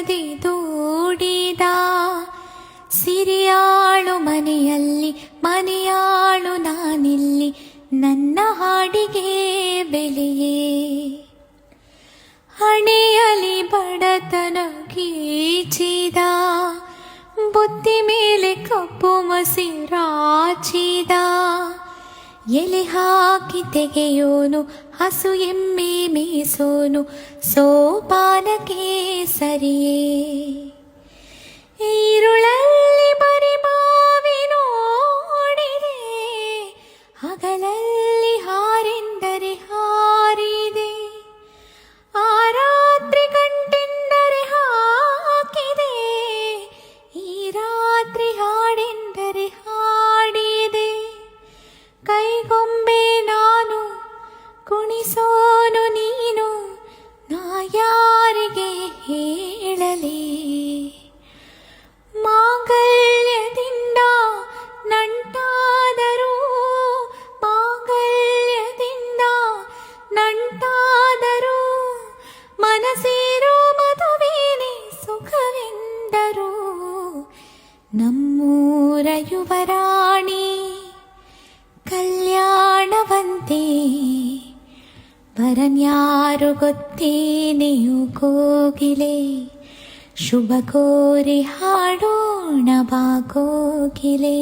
ಬಿಡದೆ ದೂಡಿದ ಸಿರಿಯಾಳು ಮನೆಯಲ್ಲಿ ಮನೆಯಾಳು ನಾನಿಲ್ಲಿ ನನ್ನ ಹಾಡಿಗೆ ಬೆಲೆಯೇ ಹಣೆಯಲ್ಲಿ ಬಡತನ ಗೀಚಿದ ಬುತ್ತಿ ಮೇಲೆ ಕಪ್ಪು ಮಸಿ ರಾಚಿದ ಎಲೆ ಹಾಕಿ ತೆಗೆಯೋನು ಹಸು ಎಮ್ಮೆ ಮೇಸೋನು ಸೋಪಾನಕ್ಕೆ ಸರಿಯೇ ಈರುಳಲ್ಲಿ ಬರಿ ಬಾವಿ ನೋಡಿದೆ ಹಗಲಲ್ಲಿ ಹಾರೆಂದರೆ ಹಾರಿದೆ ಆ ರಾತ್ರಿ ಗಂಟೆಂದರೆ ಹಾಕಿದೆ ಈ ರಾತ್ರಿ ಹಾಡೆಂದರೆ ಹಾಡಿದೆ ಕೈಗೊಂಬೆ ನಾನು ಕುಣಿಸೋನು ನೀನು ನಾ ಯಾರಿಗೆ ಹೇಳಲಿ ಮಾಂಗಲ್ಯದಿಂದ ನಂಟಾದರೂ ಮಾಂಗಲ್ಯದಿಂದ ನಂಟಾದರೂ ಮನಸೇರೋ ಮದುವೇನೆ ಸುಖವೆಂದರು ನಮ್ಮೂರ ಯುವರಾಣಿ ಕಲ್ಯಾಣವಂತೆ ವರನ್ಯಾರು ಗೊತ್ತೇನೆಯು ಕೋಗಿಲೆ ಶುಭ ಕೋರಿ ಹಾಡೋಣ ಬಾ ಕೋಗಿಲೆ.